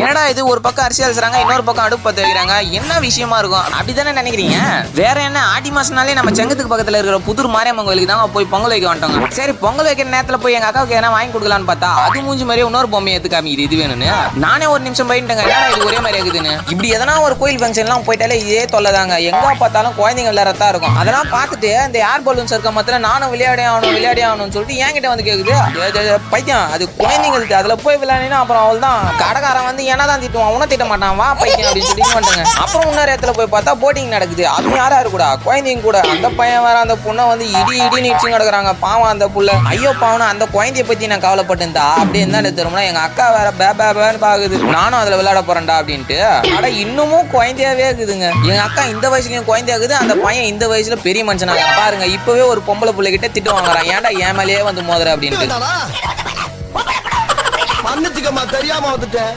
என்னடா இது ஒரு பக்கம் அரிசி அலசுறாங்க, இன்னொரு பக்கம் அடுப்பு பத்த வைக்கிறாங்க, என்ன விஷயமா இருக்கும் அப்படிதானே நினைக்கிறீங்க? வேற என்ன, ஆடி மாசம்னாலே நம்ம செங்கத்துக்கு பக்கத்துல இருக்கிற புதூர் மாரியம்மன் கோயிலுக்கு தான் போய் பொங்கல் வைக்க வந்துட்டோங்க. சரி பொங்கல் வைக்கிற நேரத்துல போய் எங்க அக்காவுக்கு எதனா வாங்கி கொடுக்கலான்னு பார்த்தா அது மூஞ்சி மாதிரியே இன்னொரு பொம்மையை எடுத்து காமிக்குது இது வேணும்னு. நானே ஒரு நிமிஷம் போயிட்டேங்க, ஏன்னா இது ஒரே மாதிரி இருக்குதுன்னு. இப்படி எதனா ஒரு கோயில் ஃபங்க்ஷன்லாம் போயிட்டாலே இதே தொல்லைதாங்க. எங்க பார்த்தாலும் குழந்தைங்க விளையாடுறதா இருக்கும். அதெல்லாம் பார்த்துட்டு இந்த ஏர் பலூன்ஸ் இருக்க மாத்திர நானும் விளையாடி ஆகணும்னு சொல்லிட்டு என்கிட்ட வந்து கேக்குது. பைத்தியம், அது குழந்தைங்களுக்கு, அதுல போய் விளையாடினா அப்புறம் அவள் தான் கடைக்காரன் வந்து என்னதான் திட்டுவான், உன திட்ட மாட்டான், வா பைத்தியம் அப்படின்னு சொல்லிட்டு வந்துங்க. அப்புறம் இன்னொரு இடத்துல போய் பார்த்தா போட்டிங் நடக்குது. அதுவும் யாரு கூட, குழந்தைங்க கூட. அந்த பையன் வேற அந்த பொண்ணை வந்து இடி இடிச்சு கிடக்குறாங்க. பாவம் அந்த புள்ள. ஐயோ பாவம், அந்த குழந்தைய பத்தி நான் கவலைப்பட்டு இருந்தா அப்படி இருந்தா தெரியுமா, எங்க அக்கா வேற பேன்னு பாக்குது. நானும் அதுல விளையாட போறேன்டா அப்படின்ட்டு. ஆனா இன்னமும் குழந்தையாவே இருக்குதுங்க. எங்க அக்கா இந்த வயசுலயும் குழந்தையாக்குது, அந்த பையன் இந்த வயசுல பெரிய மனுஷனா பாருங்க. இப்பவே ஒரு பொம்பளை பிள்ளை கிட்ட திட்டு வாங்குறான், ஏன்டா என் மேலேயே வந்து மோதுற அப்படின்ட்டு. தெரியாம வந்துட்டேன்.